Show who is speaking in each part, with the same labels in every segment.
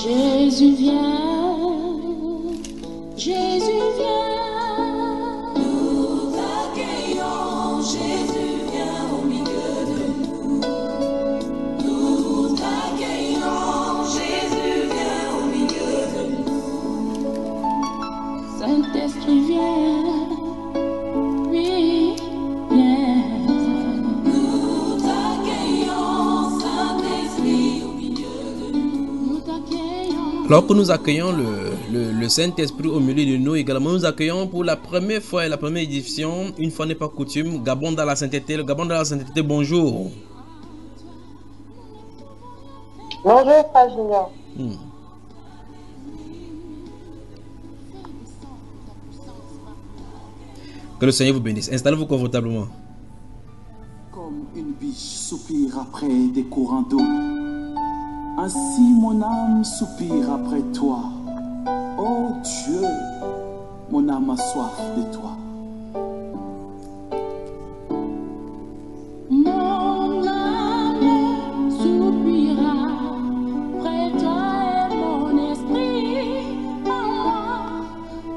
Speaker 1: Jésus vient, Jésus vient.
Speaker 2: Nous accueillons, Jésus vient au milieu de nous. Nous accueillons, Jésus vient au milieu de nous.
Speaker 1: Saint-Esprit vient, oui, vient.
Speaker 2: Nous accueillons, Saint-Esprit au milieu de nous.
Speaker 1: Nous t'accueillons.
Speaker 3: Alors que nous accueillons le Saint-Esprit au milieu de nous, également nous accueillons pour la première fois et la première édition, une fois n'est pas coutume, Gabon dans la sainteté. Le Gabon dans la sainteté, bonjour.
Speaker 4: Bonjour, Frère Junior.
Speaker 3: Que le Seigneur vous bénisse. Installez-vous confortablement.
Speaker 5: Comme une biche soupire après des courants d'eau, ainsi mon âme soupire après toi. Oh Dieu, mon âme a soif de toi.
Speaker 1: Mon âme soupira près de toi et mon esprit en moi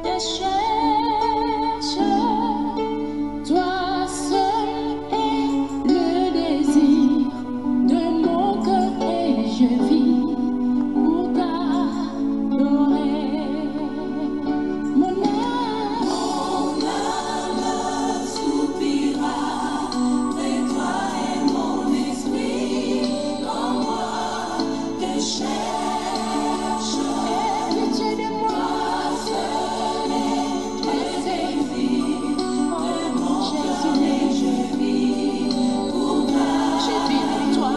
Speaker 1: te cherche. Toi seul est le désir de mon cœur et je vis pour t'adorer. Mon
Speaker 2: âme soupira près de toi et mon esprit en moi te cherche.
Speaker 1: pitié de moi,
Speaker 2: Seul est le désir de mon cœur et je vis pour
Speaker 1: je vis pour toi.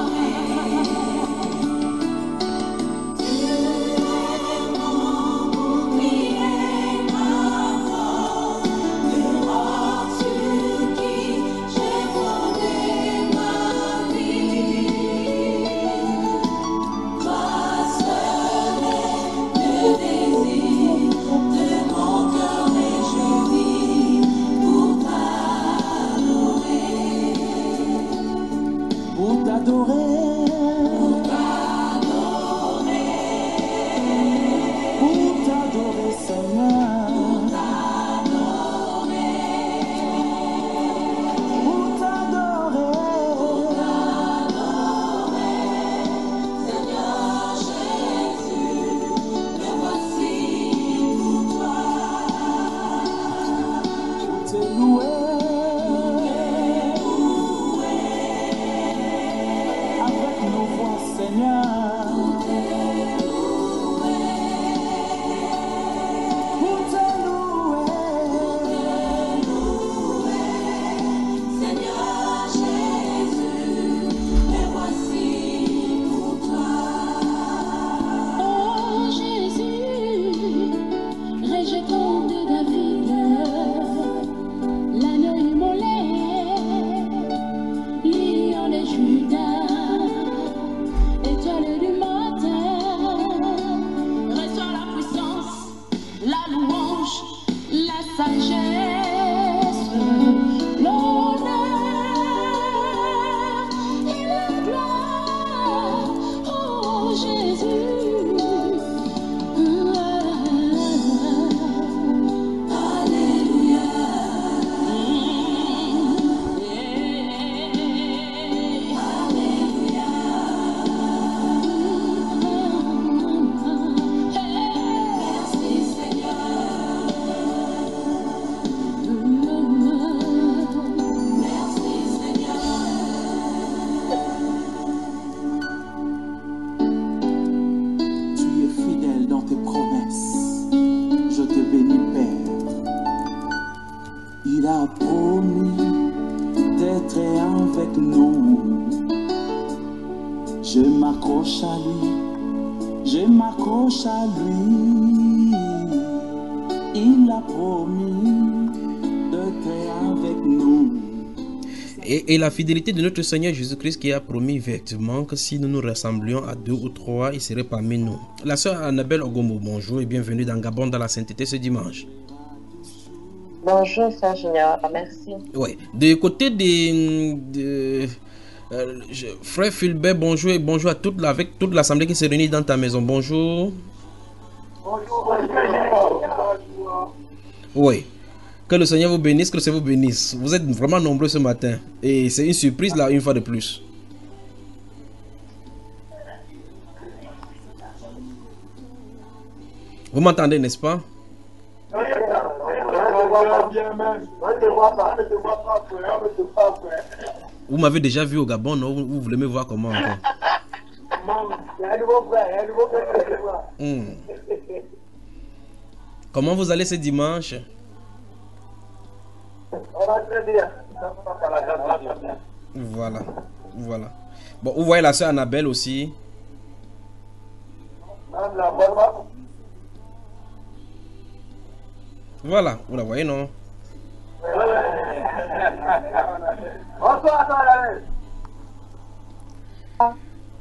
Speaker 5: Pour t'adorer, Seigneur. Pour t'adorer,
Speaker 2: Seigneur Jésus, me voici pour toi.
Speaker 5: pour te louer. Avec nos voix, Seigneur. Pour te louer.
Speaker 2: Seigneur Jésus, me voici pour toi.
Speaker 1: Oh Jésus, rejetant de David, l'agneau immolé, lion de Judas, étoile du matin, reçois la puissance, la louange, la sagesse, l'honneur et la gloire. Oh Jésus.
Speaker 2: Merci Seigneur, merci Seigneur.
Speaker 5: Tu es fidèle dans tes promesses. Je te bénis, Père. Il a promis d'être avec nous. Je m'accroche à lui. Je m'accroche à lui. Il a promis d'être avec nous.
Speaker 3: Et la fidélité de notre Seigneur Jésus-Christ qui a promis effectivement que si nous nous rassemblions à 2 ou 3, il serait parmi nous. La sœur Annabelle Ogombo, bonjour et bienvenue dans Gabon dans la sainteté ce dimanche.
Speaker 4: Bonjour, Frère Junior. Merci.
Speaker 3: Ouais. Du côté Frère Fulbert, bonjour et bonjour à avec toute l'assemblée qui se réunit dans ta maison. Bonjour. Oui. Que le Seigneur vous bénisse, que le Seigneur vous bénisse. Vous êtes vraiment nombreux ce matin. Et c'est une surprise là, une fois de plus. Vous m'entendez, n'est-ce pas? Vous m'avez déjà vu au Gabon, non? Vous voulez me voir comment encore? Comment vous allez ce dimanche? Voilà, voilà. Bon, vous voyez la soeur Annabelle aussi. Voilà, vous la voyez, non?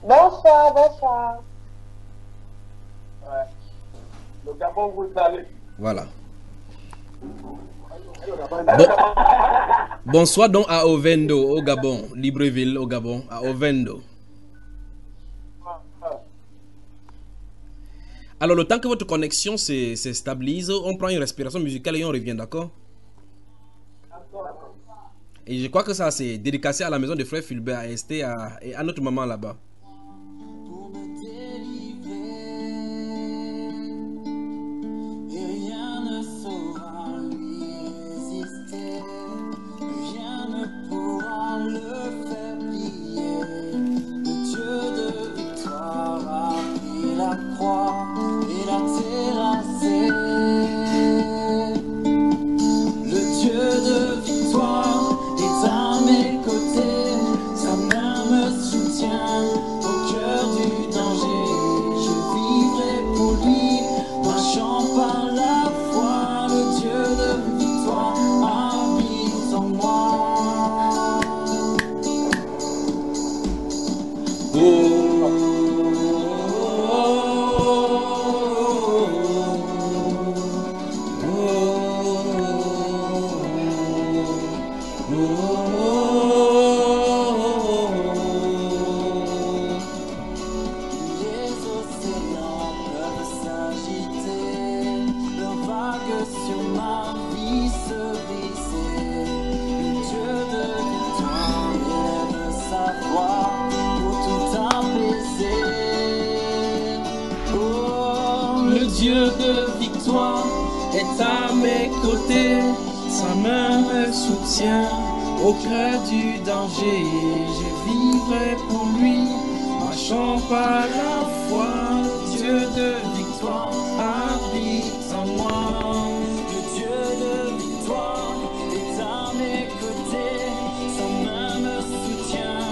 Speaker 4: Bonsoir, bonsoir.
Speaker 6: Le Gabon, vous allez.
Speaker 3: Voilà. Bonsoir donc à Ovendo, au Gabon. Libreville, au Gabon, à Ovendo. Alors, le temps que votre connexion se stabilise, on prend une respiration musicale et on revient, d'accord? Et je crois que ça, c'est dédicacé à la maison de frère Fulbert, à Esther et à notre maman là-bas.
Speaker 2: Pour me délivrer, et rien ne saura lui résister, rien ne pourra le faire plier. Le Dieu de victoire a pris la croix et l'a terrassé. Le Dieu de victoire est à mes côtés, sa main me soutient au cœur du danger. Je vivrai pour lui, marchant par la foi. Le Dieu de victoire habite en moi. Les océans peuvent s'agiter, leurs vagues sur ma vie se briser. Le Dieu de victoire élève sa voix pour tout apaiser. Oh, le Dieu de victoire est à mes côtés, sa main me soutient au cœur du danger. Je vivrai pour lui, marchant par la foi. Dieu de victoire habite en moi. Le Dieu de victoire est à mes côtés, sa main me soutient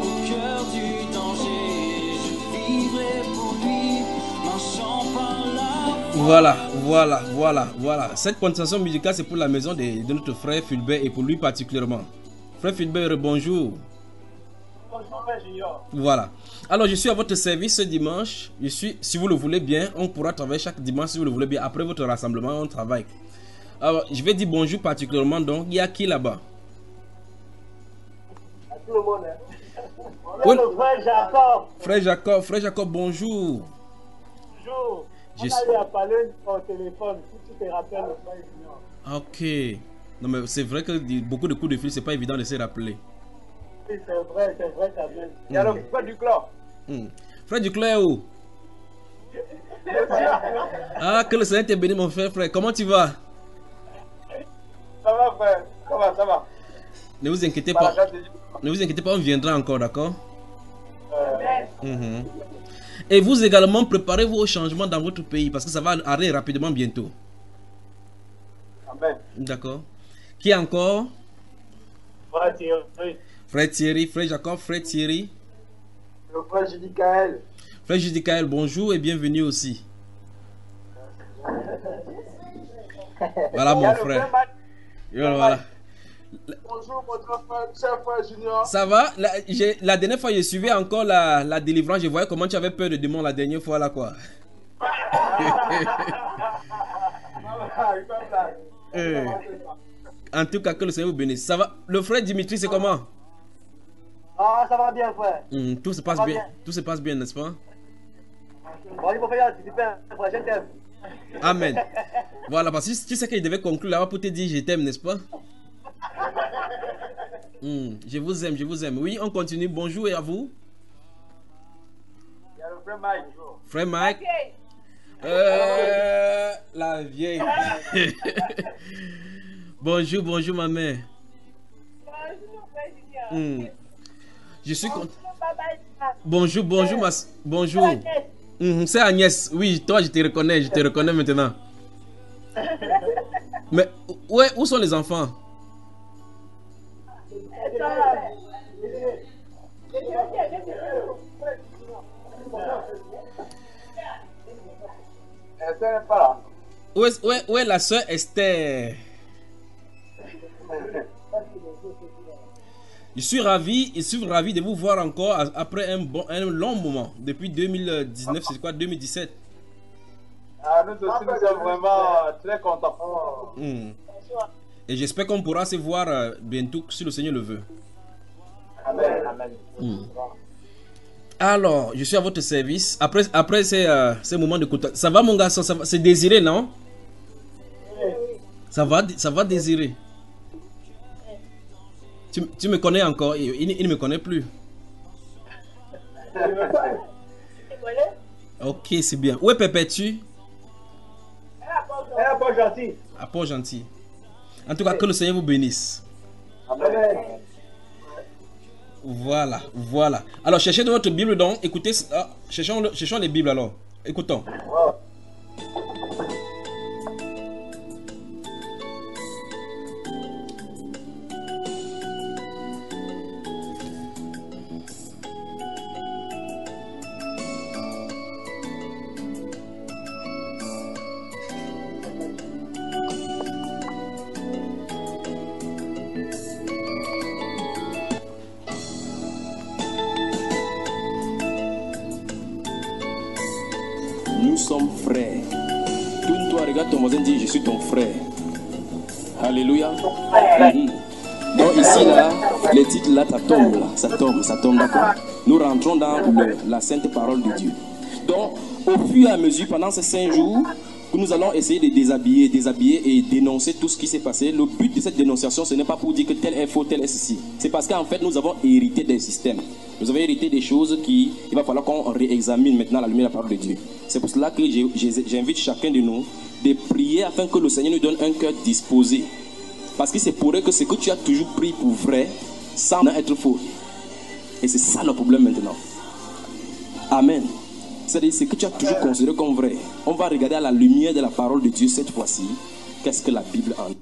Speaker 2: au cœur du danger. Je vivrai pour lui, marchant par la foi.
Speaker 3: Voilà. Cette continuation musicale, c'est pour la maison de notre frère Fulbert et pour lui particulièrement. Frère Fulbert, bonjour.
Speaker 6: Bonjour, Frère Junior.
Speaker 3: Voilà. Alors, je suis à votre service ce dimanche. Si vous le voulez bien, on pourra travailler chaque dimanche si vous le voulez bien. Après votre rassemblement, on travaille. Alors, je vais dire bonjour particulièrement. Donc, il y a qui là-bas?
Speaker 6: À tout le monde.
Speaker 3: Oui.
Speaker 6: Le frère Jacob.
Speaker 3: Frère Jacob, bonjour.
Speaker 6: Bonjour.
Speaker 3: Je
Speaker 6: On allait à parler au téléphone, si tu te rappelles, le frère Junior.
Speaker 3: Ok. Non, mais c'est vrai que beaucoup de coups de fil, c'est pas évident de se rappeler.
Speaker 6: Oui, c'est vrai, ça vient. Il y a le frère du clan.
Speaker 3: Frère Duclair, où? Ah, que le Seigneur t'ait béni, mon frère. Comment tu vas?
Speaker 6: Ça va, frère. Ça va.
Speaker 3: Ne vous inquiétez
Speaker 6: Par la
Speaker 3: pas.
Speaker 6: grâce de Dieu.
Speaker 3: Ne vous inquiétez pas, on viendra encore, d'accord? Et vous également, préparez-vous au changement dans votre pays parce que ça va arriver rapidement bientôt.
Speaker 6: Amen.
Speaker 3: D'accord. Qui encore?
Speaker 6: Frère Thierry.
Speaker 3: Frère Thierry, frère Jacob, frère Thierry.
Speaker 6: Le frère Judicaël.
Speaker 3: Frère Judicaël, bonjour et bienvenue aussi. Voilà mon frère. Voilà.
Speaker 6: Bonjour, mon cher frère Junior.
Speaker 3: Ça va? La dernière fois, je suivais encore la délivrance. Je voyais comment tu avais peur de démons la dernière fois là, quoi. En tout cas, que le Seigneur vous bénisse. Ça va? Le frère Dimitri, c'est comment?
Speaker 6: Ah, ça va bien, frère.
Speaker 3: Tout se passe
Speaker 6: va
Speaker 3: bien.
Speaker 6: bien.
Speaker 3: Tout se passe bien, n'est-ce pas?
Speaker 6: Bon, il faut faire super, frère, je t'aime.
Speaker 3: Amen. Voilà, parce que tu sais qu'il devait conclure là-bas pour te dire je t'aime, n'est-ce pas? Je vous aime, je vous aime. Oui, on continue. Bonjour et à vous.
Speaker 6: Il y a le frère Mike.
Speaker 3: Frère Mike. La vieille. Bonjour, bonjour ma mère. Je suis content. Bonjour, bonjour ma... Bonjour. C'est Agnès. Oui, toi je te reconnais maintenant. Mais où sont les enfants?
Speaker 6: Elle n'est pas là.
Speaker 3: Où est la soeur Esther? Je suis ravi de vous voir encore après un long moment. Depuis 2019, c'est quoi, 2017?
Speaker 6: Ah, nous aussi, nous sommes vraiment très contents.
Speaker 3: Et j'espère qu'on pourra se voir bientôt si le Seigneur le veut.
Speaker 6: Amen, amen.
Speaker 3: Alors, je suis à votre service. Après ces moments de contact. Ça va mon garçon? C'est Désiré, non? Ça va Désiré? Tu me connais encore? Il ne me connaît plus. Ok, c'est bien. Où est Pépé-tu?
Speaker 6: Elle n'est pas gentille.
Speaker 3: À Port-Gentil. En tout cas, que le Seigneur vous bénisse.
Speaker 6: Amen.
Speaker 3: Voilà, voilà. Alors, cherchez dans votre Bible donc. Écoutez, cherchons les Bibles alors. Écoutons.
Speaker 7: Nous sommes frères. Tourne-toi, regarde ton voisin, dis je suis ton frère. Alléluia. Donc ici là, les titres là, ça tombe, d'accord. Nous rentrons dans la sainte parole de Dieu. Donc au fur et à mesure, pendant ces 5 jours, que nous allons essayer de déshabiller et dénoncer tout ce qui s'est passé. Le but de cette dénonciation, ce n'est pas pour dire que tel est faux, tel est ceci. C'est parce qu'en fait, nous avons hérité des systèmes. Nous avons hérité des choses il va falloir qu'on réexamine maintenant à la lumière de la parole de Dieu. C'est pour cela que j'invite chacun de nous de prier afin que le Seigneur nous donne un cœur disposé. Parce que c'est pour eux que ce que tu as toujours pris pour vrai, sans être faux. Et c'est ça le problème maintenant. Amen. C'est-à-dire ce que tu as toujours considéré comme vrai. On va regarder à la lumière de la parole de Dieu cette fois-ci. Qu'est-ce que la Bible en dit?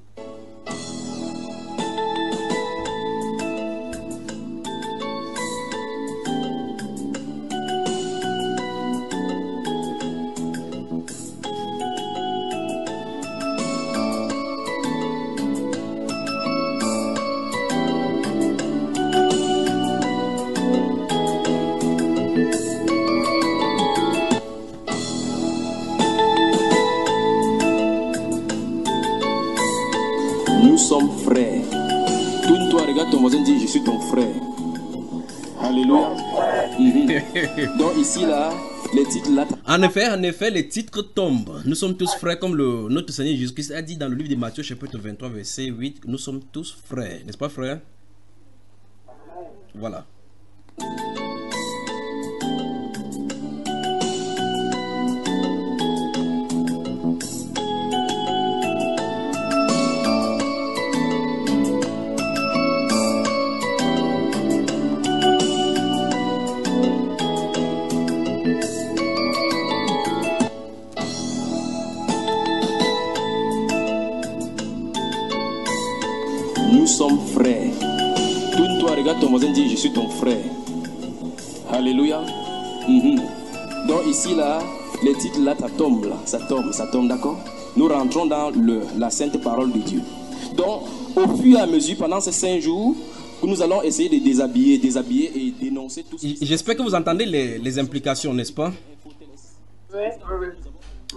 Speaker 7: Nous sommes frères. Tourne-toi, regarde ton voisin, dis je suis ton frère. Alléluia. Donc ici là, les titres là.
Speaker 3: En effet, les titres tombent. Nous sommes tous frères, comme notre Seigneur Jésus-Christ a dit dans le livre de Matthieu, chapitre 23, verset 8. Nous sommes tous frères, n'est-ce pas, frère? Voilà.
Speaker 7: Nous sommes frères. Tourne-toi, regarde ton voisin, dis je suis ton frère. Alléluia. Donc ici là, les titres là, ça tombe, d'accord. Nous rentrons dans la sainte parole de Dieu. Donc au fur et à mesure, pendant ces 5 jours, que nous allons essayer de déshabiller et dénoncer tout ce qui...
Speaker 3: J'espère que vous entendez les implications, n'est-ce pas?
Speaker 6: Oui.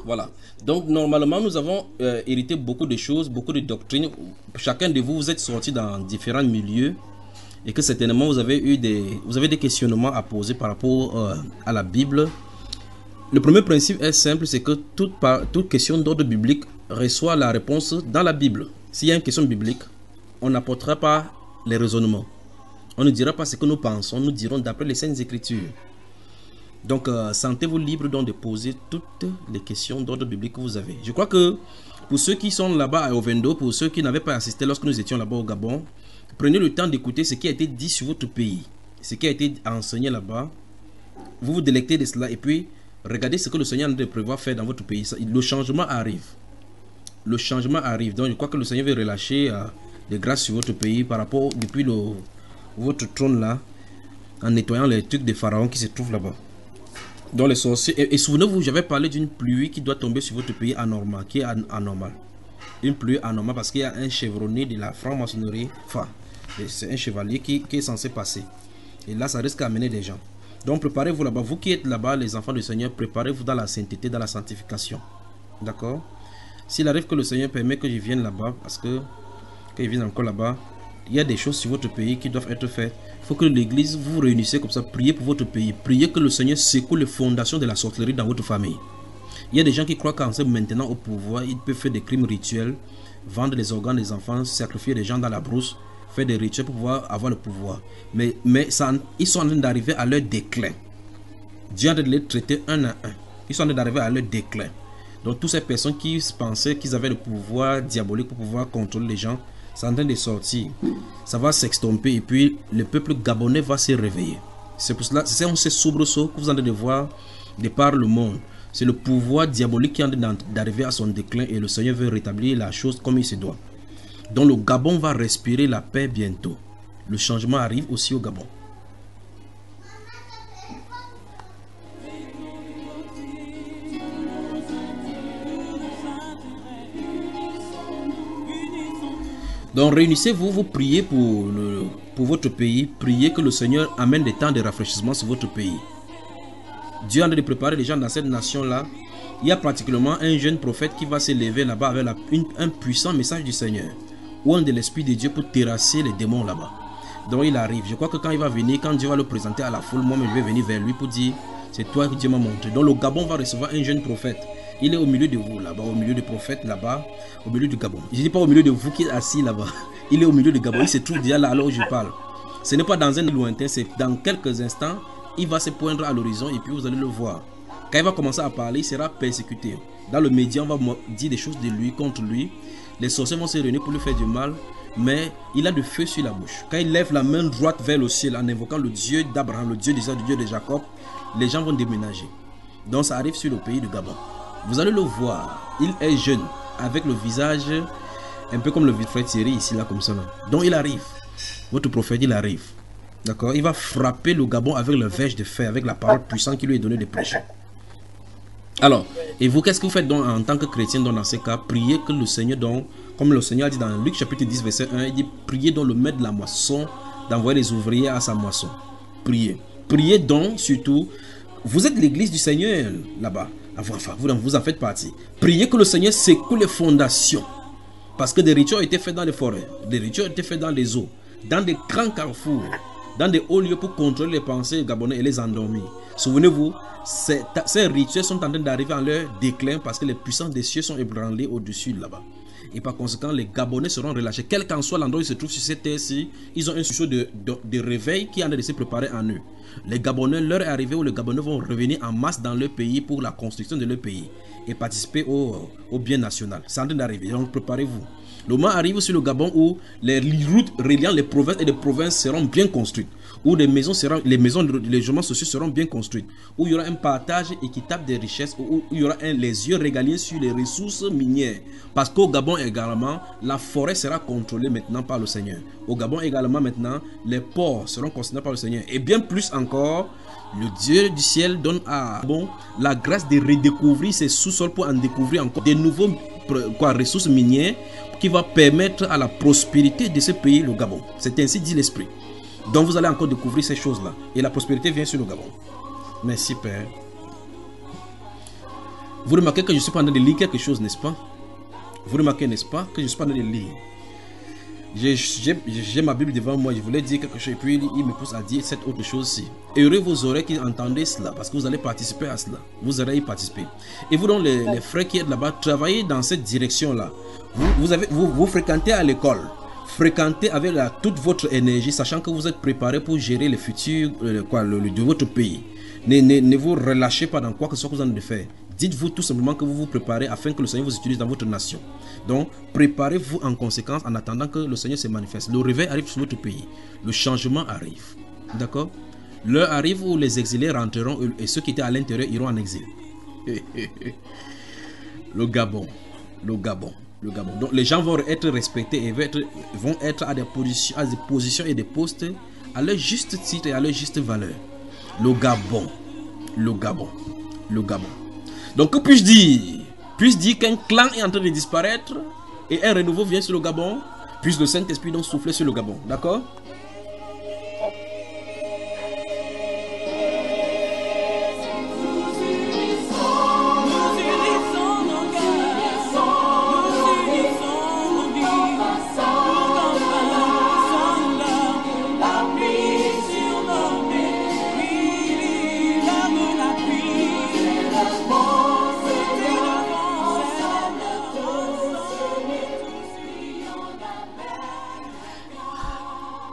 Speaker 3: Voilà. Donc normalement nous avons hérité beaucoup de choses, beaucoup de doctrines. Chacun de vous, vous êtes sortis dans différents milieux. et que certainement vous avez des questionnements à poser par rapport à la Bible. Le premier principe est simple, c'est que toute question d'ordre biblique reçoit la réponse dans la Bible. S'il y a une question biblique, on n'apportera pas les raisonnements. On ne dira pas ce que nous pensons, nous dirons d'après les Saintes Écritures. Donc, sentez-vous libre donc de poser toutes les questions d'ordre biblique que vous avez. Je crois que pour ceux qui sont là-bas à Ovendo, pour ceux qui n'avaient pas assisté lorsque nous étions là-bas au Gabon, prenez le temps d'écouter ce qui a été dit sur votre pays, ce qui a été enseigné là-bas. Vous vous délectez de cela et puis regardez ce que le Seigneur de prévoir faire dans votre pays. Le changement arrive. Le changement arrive. Donc, je crois que le Seigneur veut relâcher des grâces sur votre pays par rapport depuis votre trône là, en nettoyant les trucs de Pharaon qui se trouvent là-bas. Dans les sorciers. Et souvenez-vous, j'avais parlé d'une pluie qui doit tomber sur votre pays anormal, qui est anormale. Une pluie anormale parce qu'il y a un chevronné de la franc-maçonnerie. Enfin, c'est un chevalier qui est censé passer. Et là, ça risque d'amener des gens. Donc préparez-vous là-bas. Vous qui êtes là-bas, les enfants du Seigneur, préparez-vous dans la sainteté, dans la sanctification. D'accord? S'il arrive que le Seigneur permet que je vienne là-bas, parce que quand je vienne encore là-bas, il y a des choses sur votre pays qui doivent être faites. Il faut que l'église vous réunissez comme ça, priez pour votre pays. Priez que le Seigneur secoue les fondations de la sorcellerie dans votre famille. Il y a des gens qui croient qu'en se maintenant au pouvoir, ils peuvent faire des crimes rituels, vendre les organes des enfants, sacrifier des gens dans la brousse, faire des rituels pour pouvoir avoir le pouvoir. Mais ils sont en train d'arriver à leur déclin. Dieu est en train de les traiter un à un. Ils sont en train d'arriver à leur déclin. Donc toutes ces personnes qui pensaient qu'ils avaient le pouvoir diabolique pour pouvoir contrôler les gens, c'est en train de sortir. Ça va s'extomper et puis le peuple gabonais va se réveiller. C'est pour cela, c'est ce soubresaut que vous en train de voir de par le monde. C'est le pouvoir diabolique qui est en train d'arriver à son déclin et le Seigneur veut rétablir la chose comme il se doit. Donc le Gabon va respirer la paix bientôt. Le changement arrive aussi au Gabon. Donc réunissez-vous, vous priez pour votre pays, priez que le Seigneur amène des temps de rafraîchissement sur votre pays. Dieu est en train de préparer les gens dans cette nation-là. Il y a pratiquement un jeune prophète qui va s'élever là-bas avec un puissant message du Seigneur, ou un de l'Esprit de Dieu pour terrasser les démons là-bas. Donc il arrive. Je crois que quand il va venir, quand Dieu va le présenter à la foule, moi je vais venir vers lui pour dire, c'est toi que Dieu m'a montré. Donc le Gabon va recevoir un jeune prophète. Il est au milieu de vous là-bas, au milieu des prophètes là-bas, au milieu du Gabon. Je ne dis pas au milieu de vous qui êtes assis là-bas. Il est au milieu du Gabon. Il se trouve déjà là alors où je parle. Ce n'est pas dans un lointain, c'est dans quelques instants. Il va se poindre à l'horizon et puis vous allez le voir. Quand il va commencer à parler, il sera persécuté. Dans le média, on va dire des choses de lui, contre lui. Les sorciers vont se réunir pour lui faire du mal. Mais il a du feu sur la bouche. Quand il lève la main droite vers le ciel en invoquant le Dieu d'Abraham, le Dieu d'Isaac, le Dieu de Jacob, les gens vont déménager. Donc ça arrive sur le pays du Gabon. Vous allez le voir. Il est jeune, avec le visage un peu comme le frère Thierry ici, là, comme ça. Là. Donc il arrive. Votre prophète, il arrive. D'accord? Il va frapper le Gabon avec le verge de fer, avec la parole puissante qui lui est donnée de prêcher. Alors, et vous, qu'est-ce que vous faites donc en tant que chrétien dans ces cas? Priez que le Seigneur, donc, comme le Seigneur a dit dans Luc chapitre 10, verset 1, il dit, priez donc le maître de la moisson d'envoyer les ouvriers à sa moisson. Priez. Priez donc, surtout, vous êtes l'église du Seigneur là-bas. Enfin, vous en faites partie. Priez que le Seigneur secoue les fondations. Parce que des rituels ont été faits dans les forêts, des rituels ont été faits dans les eaux, dans des grands carrefours, dans des hauts lieux pour contrôler les pensées gabonais et les endormir. Souvenez-vous, ces rituels sont en train d'arriver en leur déclin parce que les puissances des cieux sont ébranlées au-dessus de là-bas. Et par conséquent, les Gabonais seront relâchés. Quel qu'en soit l'endroit où ils se trouvent sur cette terre-ci, ils ont un sursaut de réveil qui est en train de se préparer en eux. Les Gabonais, l'heure est arrivée où les Gabonais vont revenir en masse dans leur pays pour la construction de leur pays et participer au bien national. C'est en train d'arriver, donc préparez-vous. Le moment arrive sur le Gabon où les routes reliant les provinces et les provinces seront bien construites, où les maisons, les logements sociaux seront bien construites, où il y aura un partage équitable des richesses, où il y aura les yeux régaliens sur les ressources minières. Parce qu'au Gabon également, la forêt sera contrôlée maintenant par le Seigneur. Au Gabon également maintenant, les ports seront considérés par le Seigneur. Et bien plus encore, le Dieu du ciel donne à Gabon la grâce de redécouvrir ses sous-sols pour en découvrir encore des nouveaux ressources minières qui va permettre à la prospérité de ce pays, le Gabon. C'est ainsi dit l'Esprit. Donc vous allez encore découvrir ces choses-là. Et la prospérité vient sur le Gabon. Merci Père. Vous remarquez que je suis pas en train de lire quelque chose, n'est-ce pas? Vous remarquez, n'est-ce pas, que je suis pas en train de lire. J'ai ma Bible devant moi, je voulais dire quelque chose et puis il me pousse à dire cette autre chose-ci. Heureux vos oreilles qui entendez cela, parce que vous allez participer à cela. Vous allez y participer. Et vous, donc, les frères qui êtes là-bas, travaillez dans cette direction-là. Vous fréquentez à l'école. Fréquentez avec toute votre énergie, sachant que vous êtes préparé pour gérer le futur de votre pays. Ne vous relâchez pas dans quoi que ce soit que vous en avez fait. Dites-vous tout simplement que vous vous préparez afin que le Seigneur vous utilise dans votre nation. Donc, préparez-vous en conséquence en attendant que le Seigneur se manifeste. Le réveil arrive sur votre pays. Le changement arrive. D'accord? L'heure arrive où les exilés rentreront et ceux qui étaient à l'intérieur iront en exil. Le Gabon. Le Gabon. Le Gabon. Donc, les gens vont être respectés et vont être à des positions et des postes à leur juste titre et à leur juste valeur. Le Gabon. Le Gabon. Le Gabon. Donc, que puis-je dire? Puis-je dire qu'un clan est en train de disparaître et un renouveau vient sur le Gabon? Puisse le Saint-Esprit donc souffler sur le Gabon. D'accord?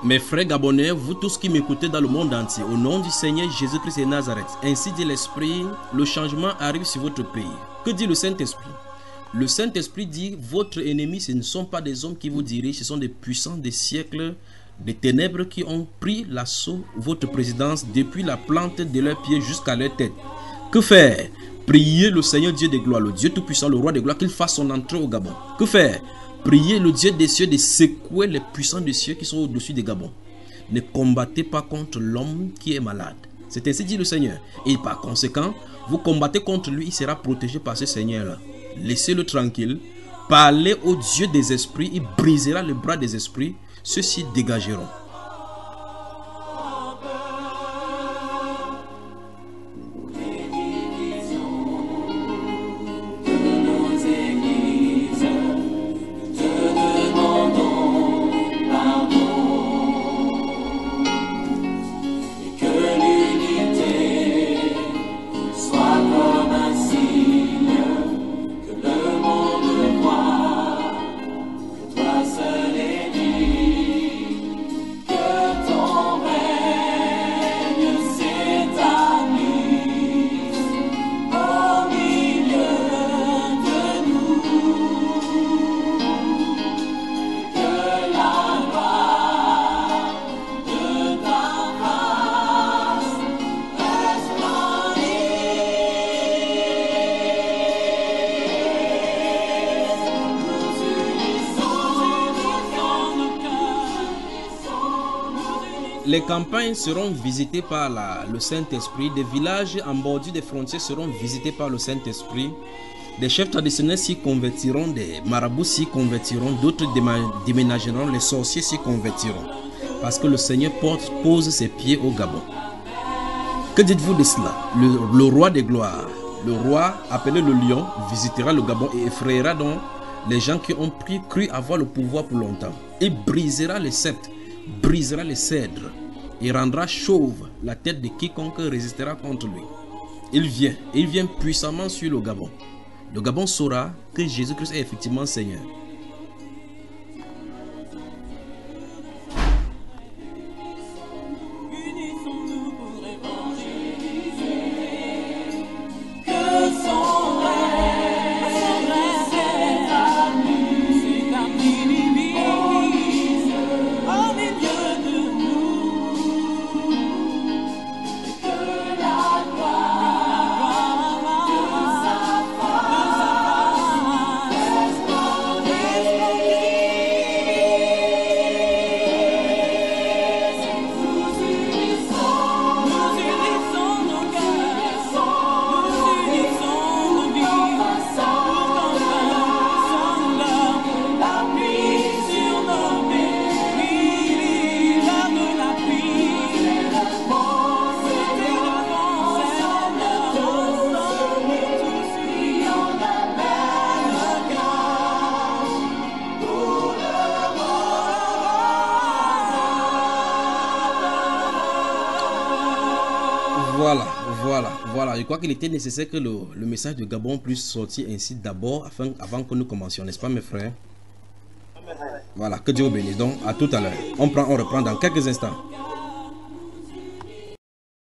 Speaker 3: Mes frères gabonais, vous tous qui m'écoutez dans le monde entier, au nom du Seigneur Jésus-Christ de Nazareth, ainsi dit l'Esprit, le changement arrive sur votre pays. Que dit le Saint-Esprit? Le Saint-Esprit dit, votre ennemi, ce ne sont pas des hommes qui vous dirigent, ce sont des puissants des siècles, des ténèbres qui ont pris l'assaut votre présidence depuis la plante de leurs pieds jusqu'à leur tête. Que faire? Priez le Seigneur Dieu des gloires, le Dieu tout-puissant, le roi des gloires, qu'il fasse son entrée au Gabon. Que faire? Priez le Dieu des cieux de secouer les puissants des cieux qui sont au-dessus des Gabon. Ne combattez pas contre l'homme qui est malade. C'est ainsi dit le Seigneur. Et par conséquent, vous combattez contre lui, il sera protégé par ce Seigneur-là. Laissez-le tranquille. Parlez au Dieu des esprits, il brisera le bras des esprits. Ceux-ci dégageront. Les campagnes seront visitées par le Saint-Esprit. Des villages en bordure des frontières seront visités par le Saint-Esprit. Des chefs traditionnels s'y convertiront, des marabouts s'y convertiront, d'autres déménageront, les sorciers s'y convertiront. Parce que le Seigneur pose ses pieds au Gabon. Que dites-vous de cela? Le roi des gloires, le roi appelé le lion, visitera le Gabon et effrayera donc les gens qui ont cru avoir le pouvoir pour longtemps. Il brisera les sceptres, brisera les cèdres et rendra chauve la tête de quiconque résistera contre lui. Il vient puissamment sur le Gabon. Le Gabon saura que Jésus-Christ est effectivement Seigneur. Voilà. Je crois qu'il était nécessaire que le message de Gabon puisse sortir ainsi d'abord, avant que nous commencions, n'est-ce pas mes frères? Voilà, que Dieu vous bénisse. Donc, à tout à l'heure. On reprend dans quelques instants.